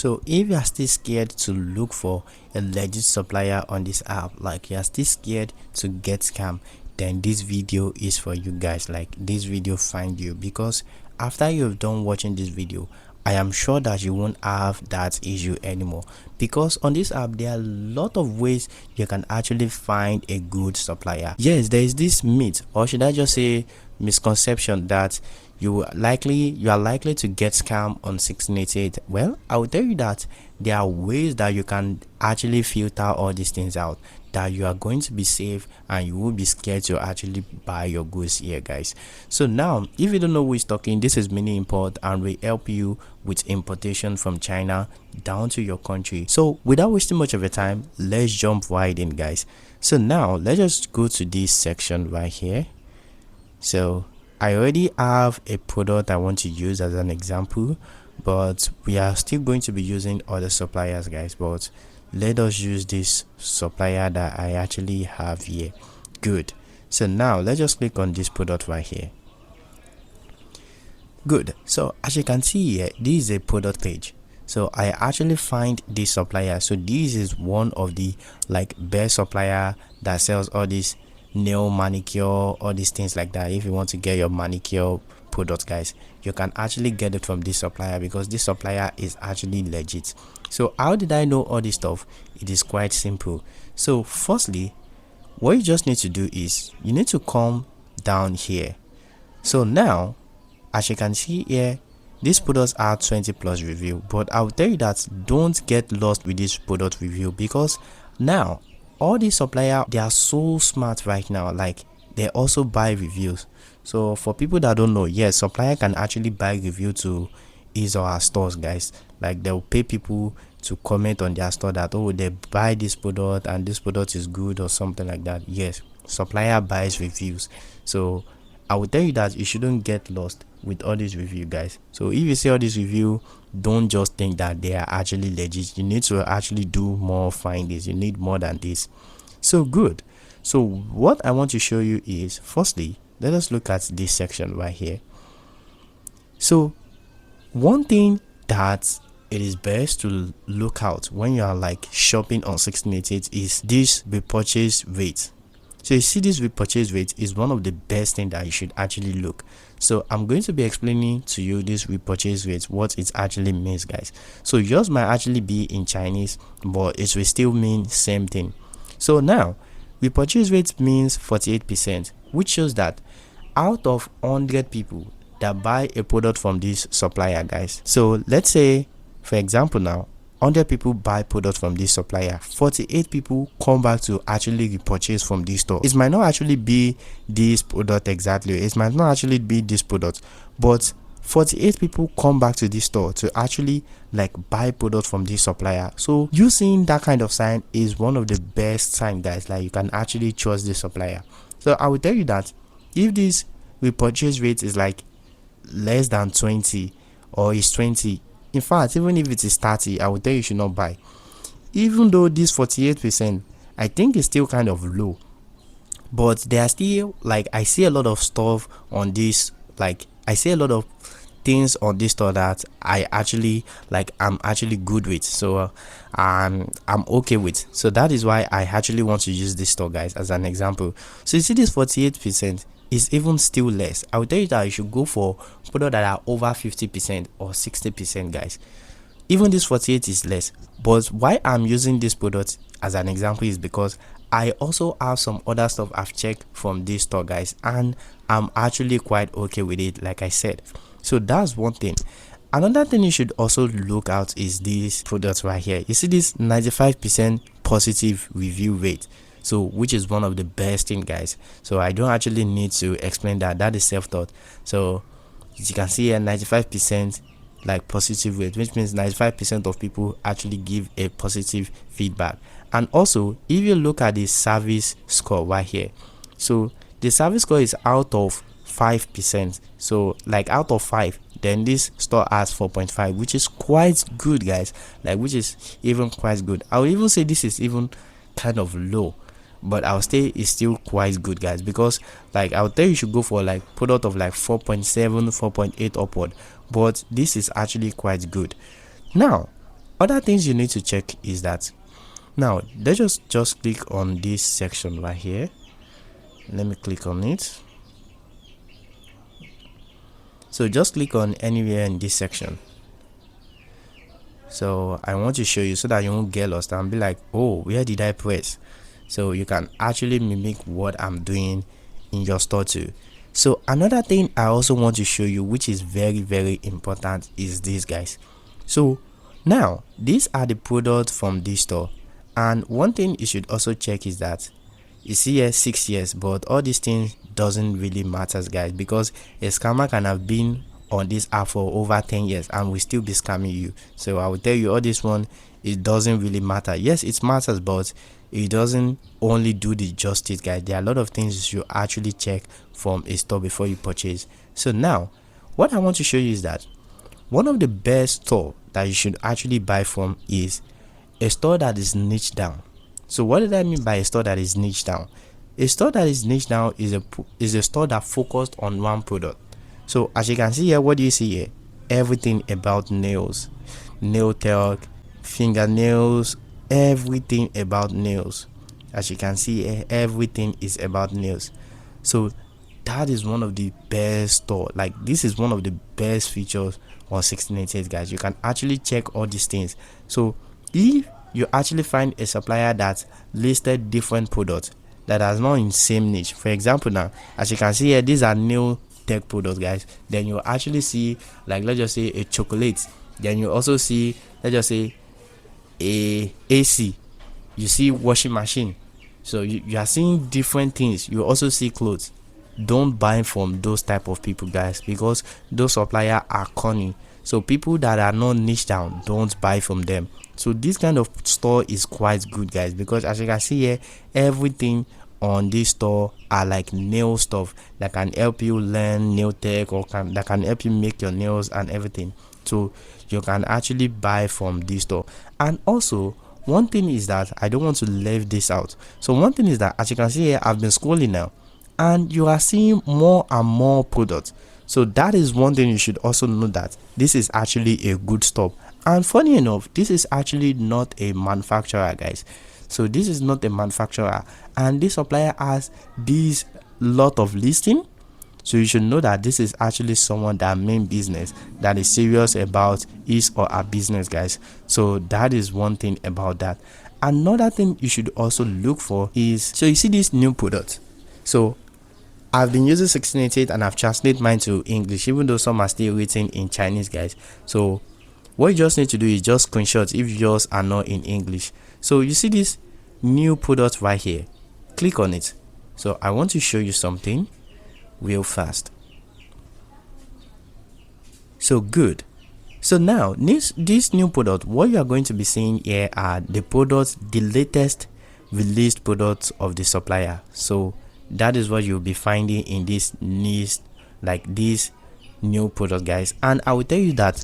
So if you are still scared to look for a legit supplier on this app, like you are still scared to get scammed, then this video is for you guys. Like this video find you, because after you've done watching this video, I am sure that you won't have that issue anymore, because on this app there are a lot of ways you can actually find a good supplier. Yes, there is this myth, or should I just say misconception, that you are likely to get scammed on 1688. Well, I will tell you that there are ways that you can actually filter all these things out, that you are going to be safe and you will be scared to actually buy your goods here, guys. So now, if you don't know who is talking, this is Mini Import, and we help you with importation from China down to your country. So without wasting much of your time, let's jump right in, guys. So now let's just go to this section right here. So I already have a product I want to use as an example, but we are still going to be using other suppliers, guys. But let us use this supplier that I actually have here. Good. So now let's just click on this product right here. Good. So as you can see here, this is a product page. So I actually find this supplier. So this is one of the best supplier that sells all these nail manicure, all these things like that. If you want to get your manicure product, guys, you can actually get it from this supplier, because this supplier is actually legit. So how did I know all this stuff? It is quite simple. So firstly, what you just need to do is you need to come down here. So now, as you can see here, these products are 20+ review, but I'll tell you that don't get lost with this product review, because now all these suppliers, they are so smart right now. Like, they also buy reviews. So for people that don't know, yes, supplier can actually buy review to his or her stores, guys. Like, they'll pay people to comment on their store that, oh, they buy this product and this product is good or something like that. Yes, supplier buys reviews. So I will tell you that you shouldn't get lost with all these review, guys. So if you see all these review, don't just think that they are actually legit. You need to actually do more findings. You need more than this. So good. So what I want to show you is, firstly, let us look at this section right here. So one thing that it is best to look out when you are shopping on 1688 is this repurchase rate. So you see, this repurchase rate is one of the best things that you should actually look. So I'm going to be explaining to you this repurchase rate, what it actually means, guys. So yours might actually be in Chinese, but it will still mean same thing. So now, repurchase rate means 48%, which shows that out of 100 people that buy a product from this supplier, guys. So let's say, for example, now 100 people buy products from this supplier, 48 people come back to actually repurchase from this store. It might not actually be this product exactly, it might not actually be this product, but 48 people come back to this store to actually buy products from this supplier. So you seeing that kind of sign is one of the best signs, guys. Like, you can actually trust this supplier. So I will tell you that if this repurchase rate is less than 20 or is 20, in fact, even if it is 30, I will tell you should not buy. Even though this 48%, I think is still kind of low, but there are still I see a lot of stuff on this, I see a lot of things on this store that I actually I'm actually good with. So I'm okay with. So that is why I actually want to use this store, guys, as an example. So you see, this 48% is even still less. I will tell you that you should go for products that are over 50% or 60%, guys. Even this 48 is less. But why I'm using this product as an example is because I also have some other stuff I've checked from this store, guys, and I'm actually quite okay with it, like I said. So that's one thing. Another thing you should also look out is this product right here. You see this 95% positive review rate, so which is one of the best thing, guys. So I don't actually need to explain that. That is self-taught. So as you can see here, 95% positive rate, which means 95% of people actually give a positive feedback. And also, if you look at the service score right here, so the service score is out of 5%. So out of 5, then this store has 4.5, which is quite good, guys. Which is even quite good. I would even say this is even kind of low, but I'll say it's still quite good, guys, because I'll tell you should go for product of 4.7, 4.8 upward, but this is actually quite good. Now Other things you need to check is that, now let's just click on this section right here. Let me click on it. So just click on anywhere in this section. So I want to show you so that you won't get lost and be like, oh, where did I press? So you can actually mimic what I'm doing in your store too. So another thing I also want to show you, which is very important, is this, guys. So now these are the products from this store, and one thing you should also check is that you see here 6 years, but all these things doesn't really matter, guys, because a scammer can have been on this app for over 10 years and will still be scamming you. So I will tell you, all this one, it doesn't really matter. Yes, it matters, but it doesn't only do the justice, guys. There are a lot of things you should actually check from a store before you purchase. So now what I want to show you is that one of the best store that you should actually buy from is a store that is niche down. So what did I mean by a store that is niche down? A store that is niche down is a store that focused on one product. So as you can see here, what do you see here? Everything about nails, nail tech, fingernails, everything about nails. As you can see here, everything is about nails. So that is one of the best store. Like, this is one of the best features on 1688, guys. You can actually check all these things. So if you actually find a supplier that listed different products that are not in same niche, for example, now as you can see here, these are nail tech products, guys, then you actually see, like, let's just say a chocolate, then you also see, let's just say, a AC, you see washing machine. So you are seeing different things. You also see clothes. Don't buy from those type of people, guys, because those suppliers are corny. So people that are not niche down, don't buy from them. So this kind of store is quite good, guys, because as you can see here, everything on this store are like nail stuff that can help you learn nail tech, or that can help you make your nails and everything. So you can actually buy from this store. And also, one thing is that I don't want to leave this out. So one thing is that, as you can see here, I've been scrolling now, and you are seeing more and more products. So that is one thing you should also know, that this is actually a good store. And funny enough, this is actually not a manufacturer, guys. So this is not a manufacturer, and this supplier has this lot of listing. So you should know that this is actually someone that main business, that is serious about his or her business, guys. So that is one thing about that. Another thing you should also look for is, so you see this new product. So I've been using 1688 and I've translated mine to English, even though some are still written in Chinese, guys. So what you just need to do is just screenshot if yours are not in English. So you see this new product right here, click on it. So I want to show you something real fast. So good. So now this new product, what you are going to be seeing here are the products, the latest released products of the supplier. So that is what you'll be finding in this list, like this new product, guys. And I will tell you that,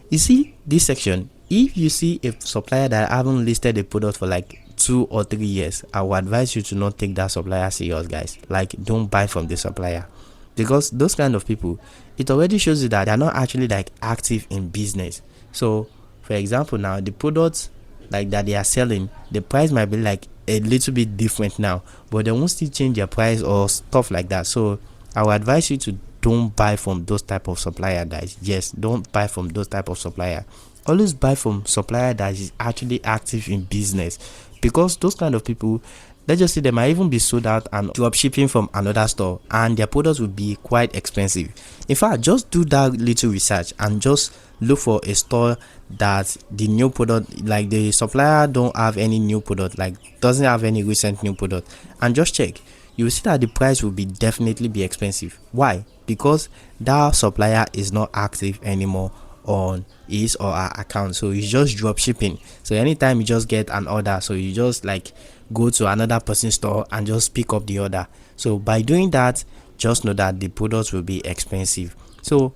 you see this section, if you see a supplier that haven't listed a product for like 2 or 3 years, I would advise you to not take that supplier serious, guys. Like, don't buy from the supplier, because those kind of people, it already shows you that they're not actually like active in business. So for example, now the products like that they are selling, the price might be like a little bit different now, but they won't still change their price or stuff like that. So I would advise you to don't buy from those type of supplier, guys. Yes, don't buy from those type of supplier. Always buy from supplier that is actually active in business, because those kind of people, let's just say, they might even be sold out and drop shipping from another store, and their products will be quite expensive. In fact, just do that little research and just look for a store that the new product, like the supplier don't have any new product, like doesn't have any recent new product, and just check. You will see that the price will be definitely be expensive. Why? Because that supplier is not active anymore on his or her account, so it's just drop shipping. So anytime you just get an order, so you just like go to another person's store and just pick up the order. So by doing that, just know that the products will be expensive. So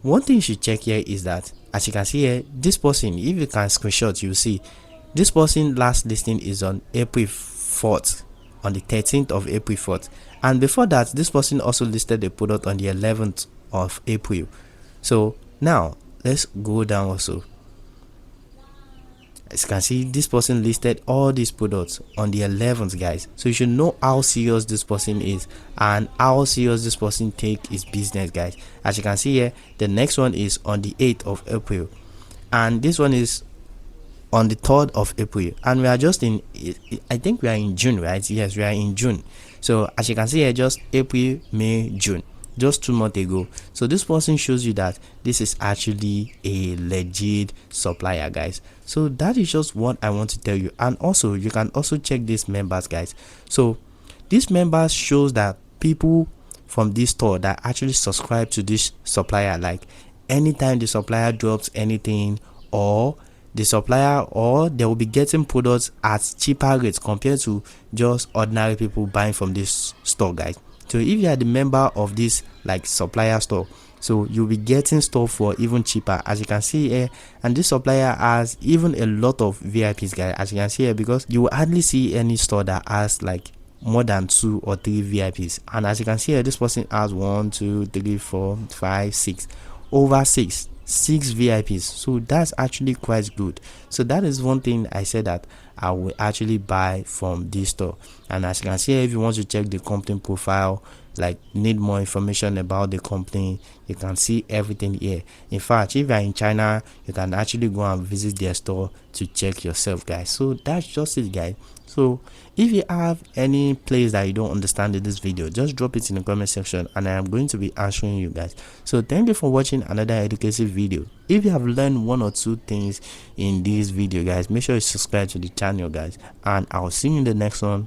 one thing you should check here is that, as you can see here, this person, if you can screenshot, you see this person last listing is on April 4th, on the 13th of April 4th, and before that this person also listed the product on the 11th of April. So now let's go down also. as you can see, this person listed all these products on the 11th, guys. So you should know how serious this person is and how serious this person take his business, guys. As you can see here, the next one is on the 8th of April, and this one is on the 3rd of April, and we are just in, I think we are in June, right? Yes, we are in June. So as you can see here, just April, May, June, just 2 months ago. So this person shows you that this is actually a legit supplier, guys. So that is just what I want to tell you. And also you can also check these members, guys. So these members shows that people from this store that actually subscribe to this supplier, like anytime the supplier drops anything, or the supplier, or they will be getting products at cheaper rates compared to just ordinary people buying from this store, guys. So if you are the member of this like supplier store, so you'll be getting stuff for even cheaper, as you can see here. And this supplier has even a lot of VIPs, guys, as you can see here, because you will hardly see any store that has like more than 2 or 3 VIPs. And as you can see here, this person has 1, 2, 3, 4, 5, 6, over 6 VIPs. So that's actually quite good. So that is one thing I said that I will actually buy from this store. And as you can see here, if you want to check the company profile, like need more information about the company, you can see everything here. In fact, if you are in China, you can actually go and visit their store to check yourself, guys. So that's just it, guys. So if you have any place that you don't understand in this video, just drop it in the comment section and I am going to be answering you, guys. So thank you for watching another educative video. If you have learned 1 or 2 things in this video, guys, make sure you subscribe to the channel, guys, and I'll see you in the next one.